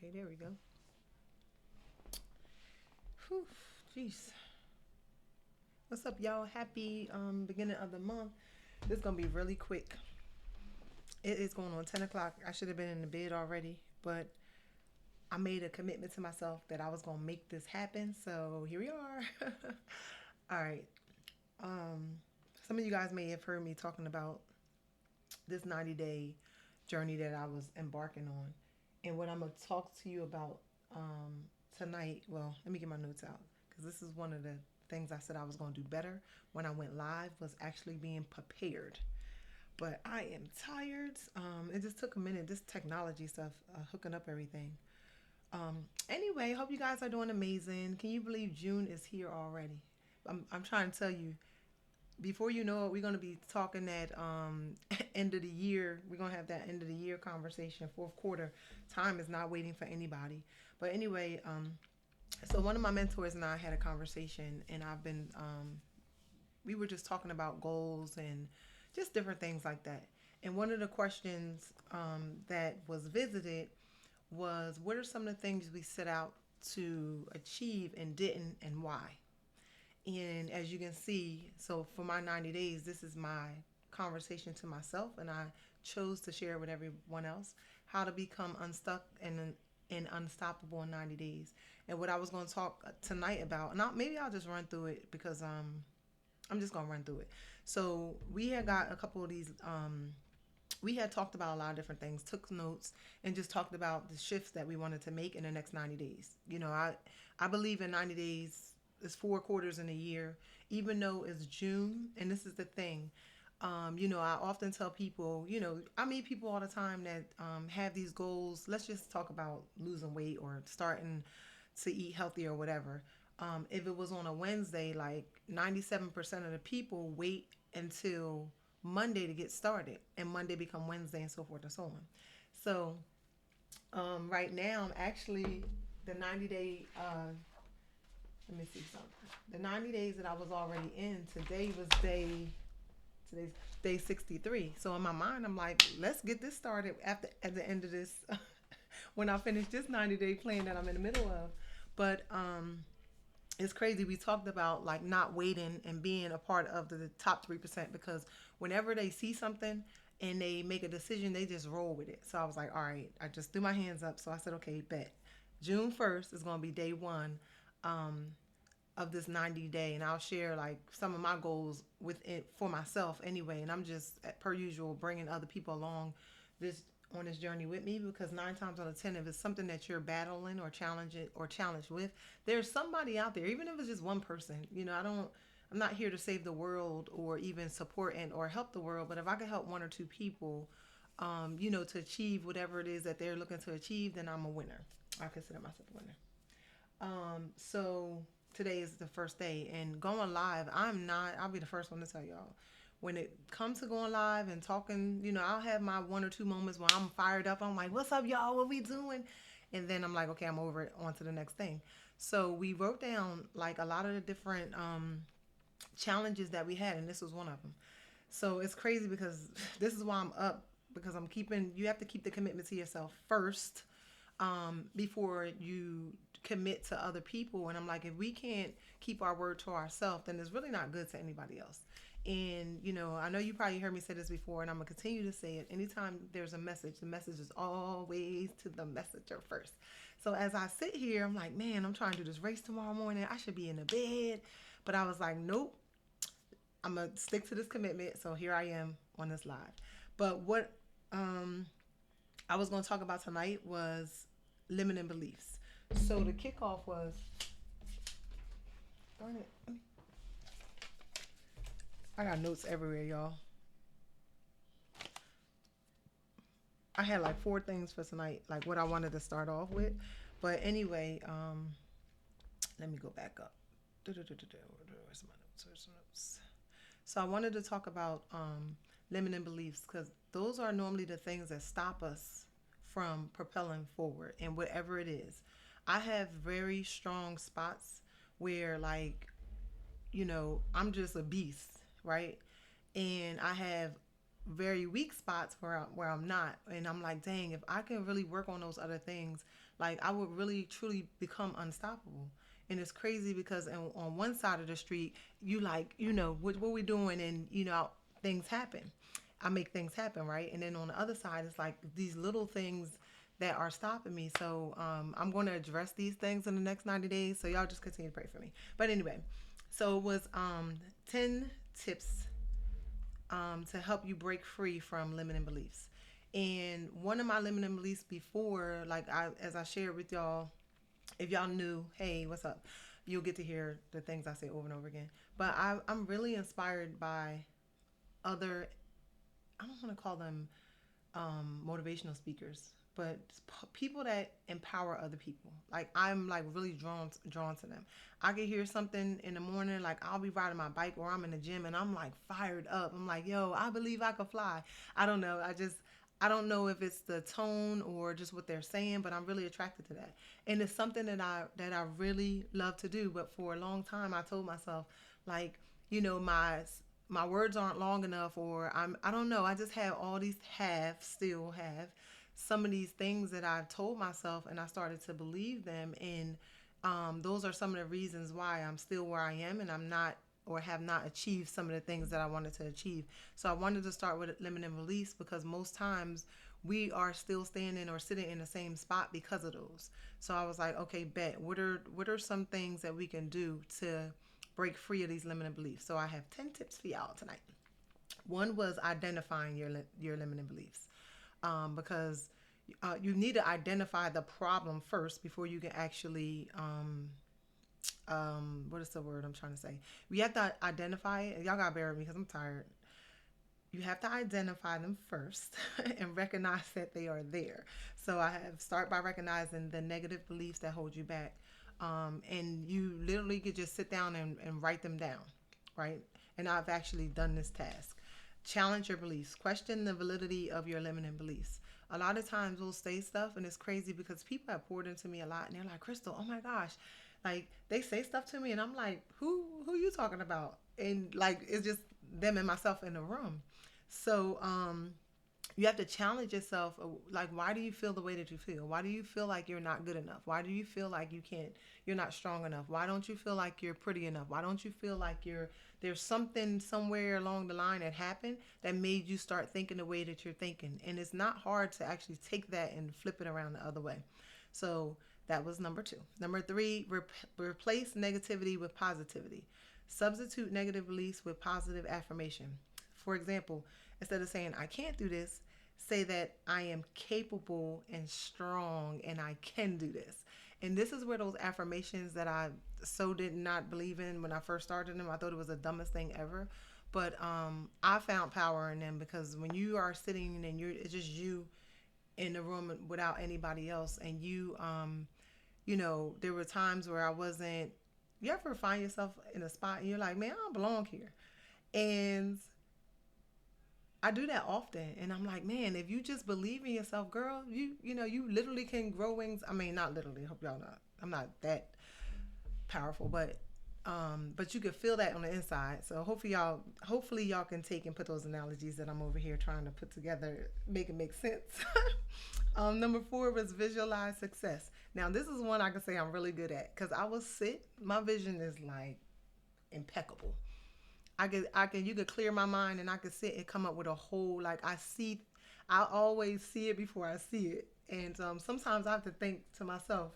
Okay, there we go. Whew, jeez. What's up, y'all? Happy beginning of the month. This is gonna be really quick. It is going on 10 o'clock. I should have been in the bed already, but I made a commitment to myself that I was gonna make this happen. So here we are. All right. Um, some of you guys may have heard me talking about this 90-day journey that I was embarking on, and what I'm gonna talk to you about tonight. Well, let me get my notes out because this is one of the things I said I was gonna do better when I went live was actually being prepared. But I am tired. It just took a minute. This technology stuff, hooking up everything. Anyway, hope you guys are doing amazing. Can you believe June is here already? I'm trying to tell you, before you know it, we're going to be talking that end of the year. We're going to have that end of the year conversation, fourth quarter. Time is not waiting for anybody. But anyway, so one of my mentors and I had a conversation, and we were just talking about goals and just different things like that. And one of the questions that was visited was, what are some of the things we set out to achieve and didn't, and why? And as you can see, so for my 90 days, this is my conversation to myself, and I chose to share with everyone else how to become unstuck and unstoppable in 90 days. And what I was going to talk tonight about, and maybe I'll just run through it because I'm just going to run through it. So we had got a couple of these. We had talked about a lot of different things, took notes, and just talked about the shifts that we wanted to make in the next 90 days. I believe in 90 days. It's four quarters in a year, even though it's June. And this is the thing. I often tell people, I meet people all the time that have these goals. Let's just talk about losing weight or starting to eat healthy or whatever. If it was on a Wednesday, like 97% of the people wait until Monday to get started, and Monday become Wednesday, and so forth and so on. So right now, I'm actually the 90-day. Let me see something. The 90 days that I was already in. Today's day 63. So in my mind, I'm like, let's get this started at the end of this. When I finish this 90-day plan that I'm in the middle of. But it's crazy. We talked about like not waiting and being a part of the top 3% because whenever they see something and they make a decision, they just roll with it. So I was like, all right, I just threw my hands up. So I said, okay, bet. June 1st is going to be day one um, of this 90-day, and I'll share like some of my goals with it for myself anyway. And I'm just, per usual, bringing other people along this on this journey with me because 9 times out of 10, if it's something that you're battling or challenged with, there's somebody out there, even if it's just one person. I'm not here to save the world or even support and or help the world, but if I can help one or two people, to achieve whatever it is that they're looking to achieve, then I'm a winner. I consider myself a winner. So today is the first day and going live. I'll be the first one to tell y'all. When it comes to going live and talking, I'll have my one or two moments where I'm fired up. I'm like, what's up, y'all? What we doing? And then I'm like, okay, I'm over it. On to the next thing. So we wrote down like a lot of the different challenges that we had, and this was one of them. So it's crazy because this is why I'm up because you have to keep the commitment to yourself first before you commit to other people. And I'm like, if we can't keep our word to ourselves, then it's really not good to anybody else. And, I know you probably heard me say this before, and I'm going to continue to say it. Anytime there's a message, the message is always to the messenger first. So as I sit here, I'm like, man, I'm trying to do this race tomorrow morning. I should be in the bed. But I was like, nope, I'm going to stick to this commitment. So here I am on this live. But what I was going to talk about tonight was limiting beliefs. So the kickoff was, darn it, I got notes everywhere, y'all. I had like four things for tonight, like what I wanted to start off with. But anyway, let me go back up. Where's my notes? Where's my notes? So I wanted to talk about limiting beliefs because those are normally the things that stop us from propelling forward and whatever it is. I have very strong spots where like, I'm just a beast, right? And I have very weak spots where I'm not, and I'm like, dang, if I can really work on those other things, Like I would really truly become unstoppable. And it's crazy because on one side of the street, you like, what we doing, and things happen. I make things happen, right? And then on the other side, it's like these little things that are stopping me. So I'm going to address these things in the next 90 days. So y'all just continue to pray for me. But anyway, so it was 10 tips to help you break free from limiting beliefs. And one of my limiting beliefs before, like as I shared with y'all, if y'all knew, hey, what's up? You'll get to hear the things I say over and over again. But I'm really inspired by other, I don't want to call them motivational speakers, but people that empower other people. Like I'm like really drawn to them. I can hear something in the morning, like I'll be riding my bike or I'm in the gym and I'm like fired up. I'm like, yo, I believe I could fly. I don't know. I don't know if it's the tone or just what they're saying, but I'm really attracted to that. And it's something that I really love to do. But for a long time, I told myself, like, my words aren't long enough, or I don't know. I just have all these still have some of these things that I've told myself, and I started to believe them. And those are some of the reasons why I'm still where I am, and I'm not or have not achieved some of the things that I wanted to achieve. So I wanted to start with limiting beliefs because most times we are still standing or sitting in the same spot because of those. So I was like, okay, bet. What are some things that we can do to break free of these limiting beliefs? So I have 10 tips for y'all tonight. One was identifying your limiting beliefs, because you need to identify the problem first before you can actually what is the word I'm trying to say? We have to identify it. Y'all gotta bear with me because I'm tired. You have to identify them first and recognize that they are there. So I have start by recognizing the negative beliefs that hold you back. And you literally could just sit down and write them down, right? And I've actually done this task. Challenge your beliefs. Question the validity of your limiting beliefs. A lot of times we'll say stuff and it's crazy because people have poured into me a lot and they're like, Crystal, oh my gosh. Like they say stuff to me and I'm like, who you talking about? And like it's just them and myself in the room. So you have to challenge yourself. Like, why do you feel the way that you feel? Why do you feel like you're not good enough? Why do you feel like you're not strong enough? Why don't you feel like you're pretty enough? Why don't you feel like there's something somewhere along the line that happened that made you start thinking the way that you're thinking? And it's not hard to actually take that and flip it around the other way. So that was number 2. Number 3, replace negativity with positivity. Substitute negative beliefs with positive affirmation. For example, instead of saying, I can't do this, say that I am capable and strong and I can do this. And this is where those affirmations that I so did not believe in when I first started them, I thought it was the dumbest thing ever. But I found power in them because when you are sitting and it's just you in the room without anybody else, and there were times where I wasn't. You ever find yourself in a spot and you're like, man, I don't belong here, and I do that often, and I'm like, man, if you just believe in yourself, girl, you literally can grow wings. I mean, not literally. I hope y'all not. I'm not that powerful, but you can feel that on the inside. So hopefully y'all can take and put those analogies that I'm over here trying to put together, make it make sense. Number 4 was visualize success. Now this is one I can say I'm really good at because I will sit. My vision is like impeccable. You could clear my mind and I could sit and come up with a whole, like I always see it before I see it. And sometimes I have to think to myself,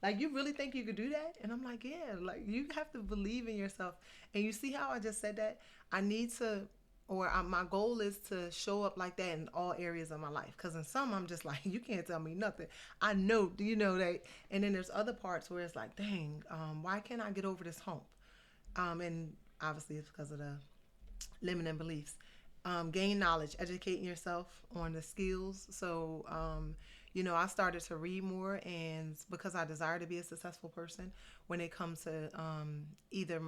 like, you really think you could do that? And I'm like, yeah, like you have to believe in yourself. And you see how I just said that? My goal is to show up like that in all areas of my life. Because in some, I'm just like, you can't tell me nothing. I know, do you know that? And then there's other parts where it's like, dang, why can't I get over this hump? And obviously it's because of the limiting beliefs. Gain knowledge, educating yourself on the skills. So, I started to read more, and because I desire to be a successful person when it comes to either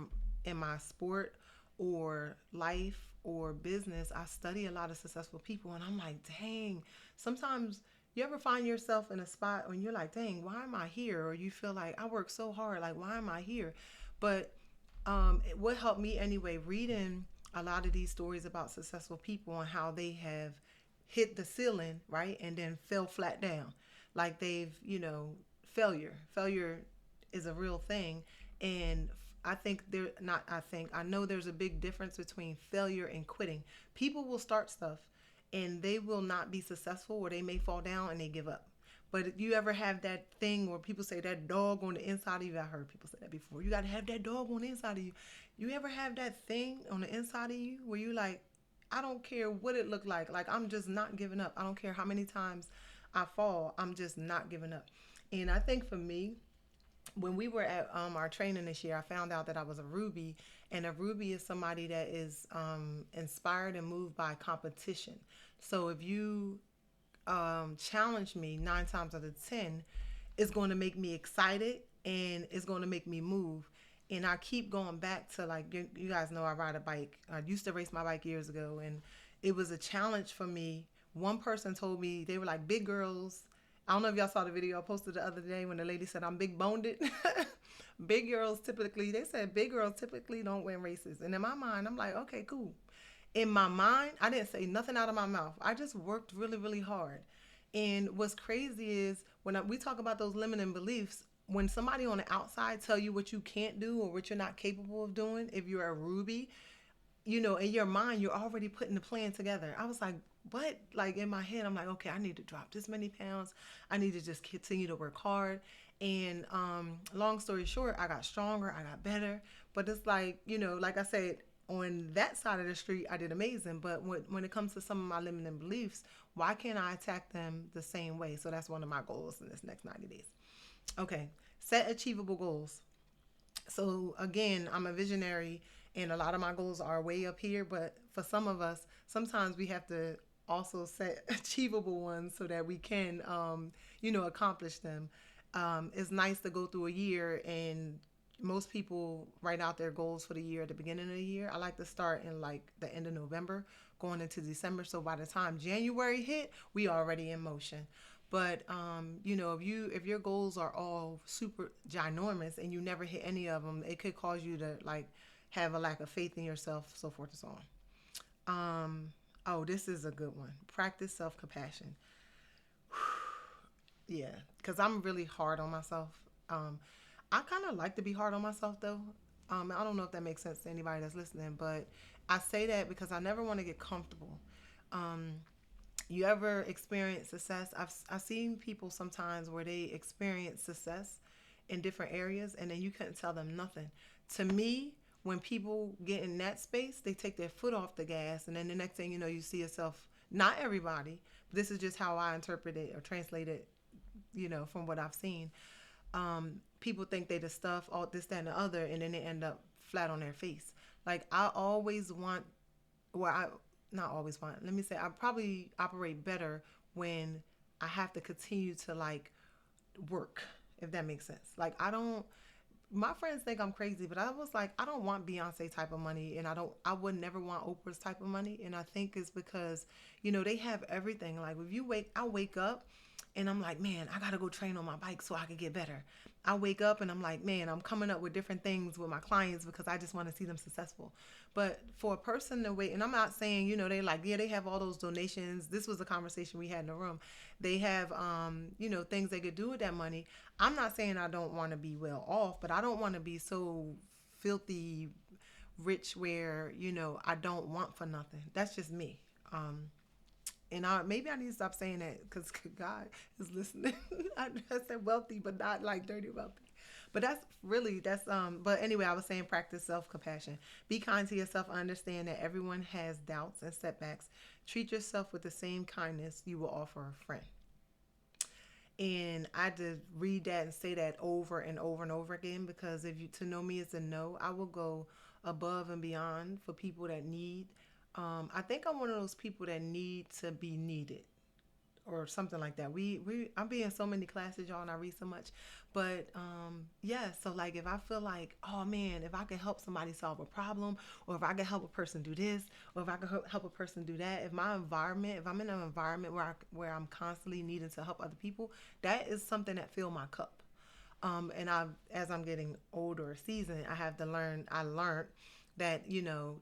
in my sport or life or business, I study a lot of successful people, and I'm like, dang, sometimes you ever find yourself in a spot when you're like, dang, why am I here? Or you feel like I work so hard, like, why am I here? But what helped me anyway, reading a lot of these stories about successful people and how they have hit the ceiling, right, and then fell flat down. like they've, failure is a real thing. And I think there not I think I know there's a big difference between failure and quitting. People will start stuff and they will not be successful, or they may fall down and they give up. But if you ever have that thing where people say that dog on the inside of you, I heard people say that before. You got to have that dog on the inside of you. You ever have that thing on the inside of you where you like, I don't care what it looked like. Like, I'm just not giving up. I don't care how many times I fall. I'm just not giving up. And I think for me, when we were at our training this year, I found out that I was a Ruby, and a Ruby is somebody that is inspired and moved by competition. So if you challenge me 9 times out of 10, it's going to make me excited and it's going to make me move. And I keep going back to, like, you guys know I ride a bike. I used to race my bike years ago, and it was a challenge for me. One person told me, they were like, big girls. I don't know if y'all saw the video I posted the other day when the lady said I'm big boned. Big girls typically, they said big girls typically don't win races. And in my mind, I'm like, okay, cool. In my mind, I didn't say nothing out of my mouth. I just worked really, really hard. And what's crazy is when we talk about those limiting beliefs, when somebody on the outside tell you what you can't do or what you're not capable of doing, if you're a Ruby, in your mind, you're already putting the plan together. I was like, what? Like, in my head, I'm like, okay, I need to drop this many pounds. I need to just continue to work hard. And long story short, I got stronger, I got better. But it's like, like I said, on that side of the street, I did amazing. But when it comes to some of my limiting beliefs, why can't I attack them the same way? So that's one of my goals in this next 90 days. Okay, set achievable goals. So again, I'm a visionary, and a lot of my goals are way up here, but for some of us, sometimes we have to also set achievable ones so that we can accomplish them. It's nice to go through a year, and most people write out their goals for the year at the beginning of the year. I like to start in like the end of November going into December, so by the time January hit, we already in motion. But if your goals are all super ginormous and you never hit any of them, it could cause you to like have a lack of faith in yourself, so forth and so on. Oh, this is a good one. Practice self-compassion. Yeah, because I'm really hard on myself. I kind of like to be hard on myself, though. I don't know if that makes sense to anybody that's listening, but I say that because I never want to get comfortable. Um, you ever experience success? I've seen people sometimes where they experience success in different areas, and then you couldn't tell them nothing. To me, when people get in that space, they take their foot off the gas, and then the next thing you know, you see yourself. Not everybody, but this is just how I interpret it or translate it, from what I've seen. People think they the stuff, all this, that, and the other, and then they end up flat on their face. Like, I always want, well, I not always want. Let me say, I probably operate better when I have to continue to like work, if that makes sense. Like, I don't. My friends think I'm crazy, but I was like, I don't want Beyonce type of money, and I would never want Oprah's type of money, and I think it's because they have everything. Like, if you I wake up and I'm like, man, I gotta go train on my bike so I can get better. I wake up and I'm like, man, I'm coming up with different things with my clients because I just want to see them successful. But for a person to wait, and I'm not saying, they like, yeah, they have all those donations. This was a conversation we had in the room. They have, things they could do with that money. I'm not saying I don't want to be well off, but I don't want to be so filthy rich where, I don't want for nothing. That's just me. And maybe I need to stop saying that because God is listening. I said wealthy, but not like dirty wealthy. But but anyway, I was saying practice self-compassion. Be kind to yourself. Understand that everyone has doubts and setbacks. Treat yourself with the same kindness you will offer a friend. And I had to read that and say that over and over and over again because to know me is to know, I will go above and beyond for people that need. I think I'm one of those people that need to be needed or something like that. I'm being so many classes, y'all, and I read so much. But yeah, so like if I feel like, oh man, if I could help somebody solve a problem, or if I could help a person do this, or if I could help a person do that, if I'm in an environment where I'm constantly needing to help other people, that is something that fill my cup. And as I'm getting older, seasoned, I learned that,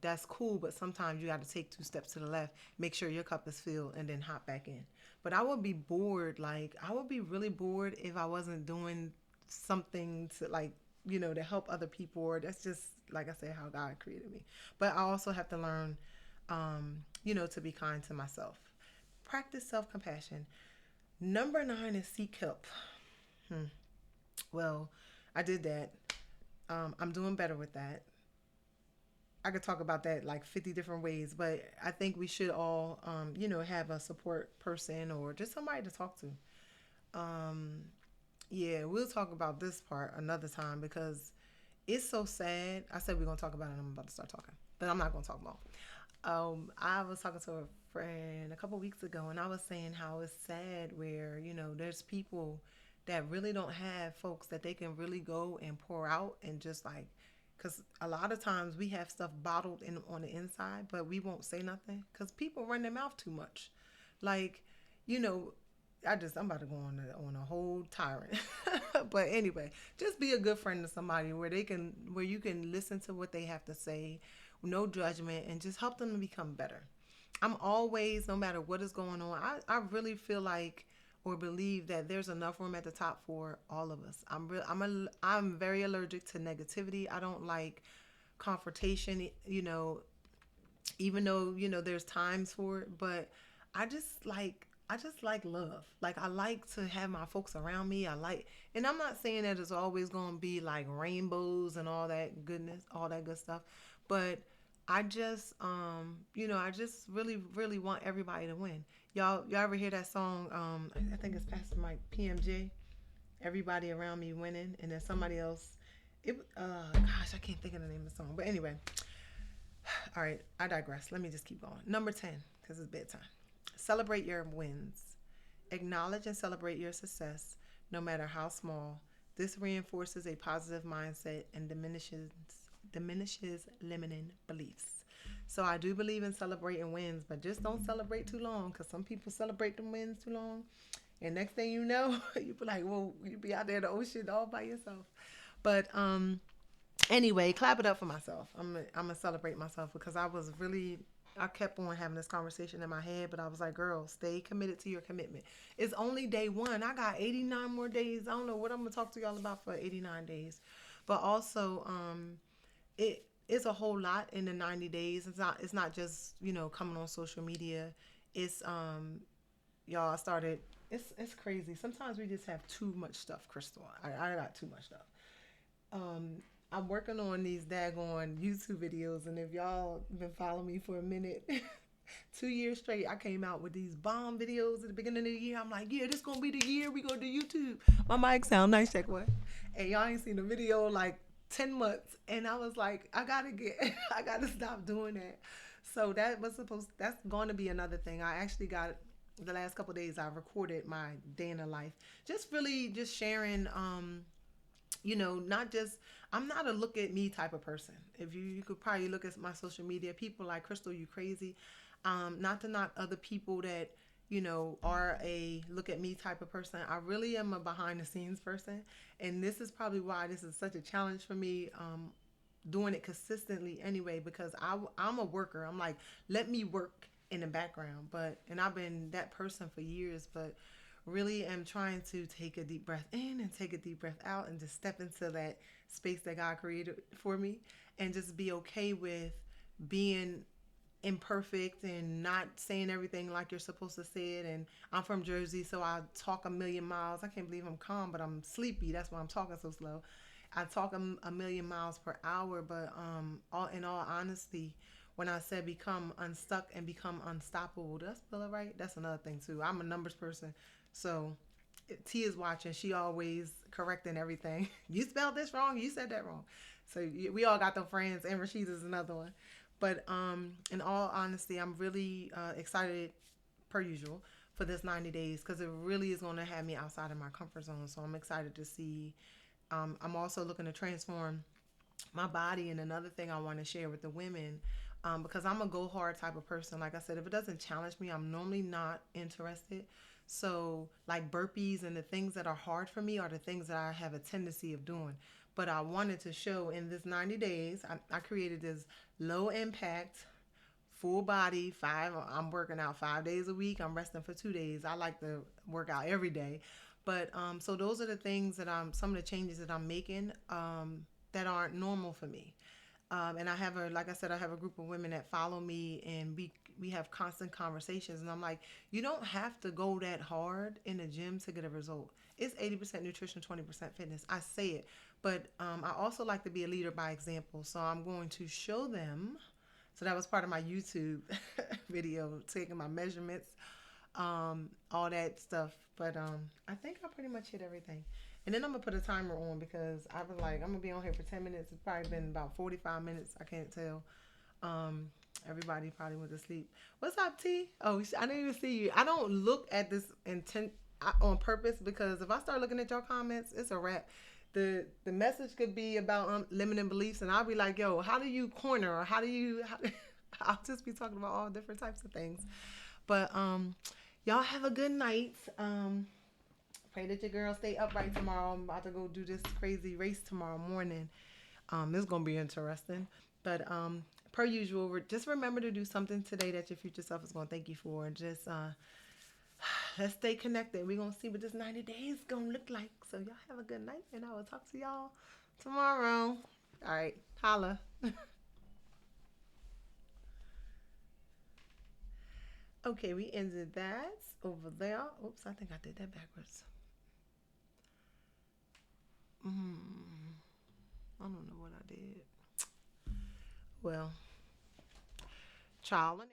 that's cool, but sometimes you got to take 2 steps to the left, make sure your cup is filled, and then hop back in. But I would be bored. Like, I would be really bored if I wasn't doing something to, like, to help other people. Or that's just, like I said, how God created me. But I also have to learn, to be kind to myself. Practice self compassion. Number 9 is seek help. Well, I did that. I'm doing better with that. I could talk about that like 50 different ways, but I think we should all, have a support person or just somebody to talk to. Um, yeah, we'll talk about this part another time because it's so sad. I said we're going to talk about it and I'm about to start talking, but I'm not going to talk long. I was talking to a friend a couple weeks ago and I was saying how it's sad where, there's people that really don't have folks that they can really go and pour out and just like, because a lot of times we have stuff bottled in on the inside, but we won't say nothing because people run their mouth too much. Like, you know, I'm about to go on a whole tyrant. But anyway, just be a good friend to somebody where you can listen to what they have to say, no judgment, and just help them to become better. I'm always, no matter what is going on, I really feel like or believe that there's enough room at the top for all of us. I'm very allergic to negativity. I don't like confrontation, even though, there's times for it, but I just like love. Like I like to have my folks around me. And I'm not saying that it's always going to be like rainbows and all that goodness, all that good stuff, but I just really, really want everybody to win. Y'all ever hear that song? I think it's Pastor Mike PMJ. Everybody around me winning, and then somebody else. Gosh, I can't think of the name of the song. But anyway, all right, I digress. Let me just keep going. Number 10, because it's bedtime. Celebrate your wins. Acknowledge and celebrate your success, no matter how small. This reinforces a positive mindset and diminishes limiting beliefs. So I do believe in celebrating wins, but just don't celebrate too long because some people celebrate them wins too long. And next thing you know, you be like, well, you be out there in the ocean all by yourself. But anyway, clap it up for myself. I'm gonna celebrate myself because I kept on having this conversation in my head, but I was like, girl, stay committed to your commitment. It's only day one. I got 89 more days. I don't know what I'm gonna talk to y'all about for 89 days. But also, it is a whole lot in the 90 days. It's not just, coming on social media. It's y'all I started it's crazy. Sometimes we just have too much stuff, Crystal. I got too much stuff. Um, I'm working on these daggone YouTube videos, and if y'all been following me for a minute, 2 years straight, I came out with these bomb videos at the beginning of the year. I'm like, yeah, this gonna be the year we go to YouTube. My mic sound nice, check what? And y'all ain't seen the video like 10 months, and I was like, I gotta stop doing that. So that's going to be another thing. I actually got the last couple of days. I recorded my day in the life, just really just sharing. Not just I'm not a look at me type of person. If you could probably look at my social media, people like Crystal, you crazy. Not to knock other people that are a look at me type of person. I really am a behind the scenes person, and this is probably why this is such a challenge for me. Doing it consistently anyway because I'm a worker. I'm like, let me work in the background, and I've been that person for years, but really am trying to take a deep breath in and take a deep breath out and just step into that space that God created for me and just be okay with being imperfect and not saying everything like you're supposed to say it. And I'm from Jersey, so I talk a million miles. I can't believe I'm calm, but I'm sleepy. That's why I'm talking so slow. I talk a million miles per hour, but in all honesty, when I said become unstuck and become unstoppable, did I spell it right? That's another thing too. I'm a numbers person, so T is watching. She always correcting everything. You spelled this wrong. You said that wrong. So we all got them friends, and Rashid is another one. But in all honesty, I'm really excited, per usual, for this 90 days because it really is going to have me outside of my comfort zone. So I'm excited to see. I'm also looking to transform my body, and another thing I want to share with the women, because I'm a go hard type of person. Like I said, if it doesn't challenge me, I'm normally not interested. So like burpees and the things that are hard for me are the things that I have a tendency of doing. But I wanted to show in this 90 days, I created this low impact full body. I'm working out 5 days a week. I'm resting for 2 days. I like to work out every day. But so those are the things that some of the changes that I'm making that aren't normal for me. And I have like I said, I have a group of women that follow me, and we have constant conversations. And I'm like, you don't have to go that hard in the gym to get a result. It's 80% nutrition, 20% fitness. I say it, but I also like to be a leader by example. So I'm going to show them. So that was part of my YouTube video, taking my measurements, all that stuff. But I think I pretty much hit everything. And then I'm gonna put a timer on because I was like, I'm gonna be on here for 10 minutes. It's probably been about 45 minutes. I can't tell. Um, Everybody probably went to sleep. What's up, T? Oh, I didn't even see you. I don't look at this intent on purpose, because if I start looking at your comments, it's a wrap. The message could be about limiting beliefs, and I'll be like, yo, how do you corner, or how do you? I'll just be talking about all different types of things. But y'all have a good night. Pray that your girl stay upright tomorrow. I'm about to go do this crazy race tomorrow morning. It's gonna be interesting. But per usual, just remember to do something today that your future self is gonna thank you for. Just let's stay connected. We're gonna see what this 90 days gonna look like. So y'all have a good night, and I will talk to y'all tomorrow. All right, holla. Okay, we ended that over there. Oops, I think I did that backwards. I don't know what I did. Well, trial and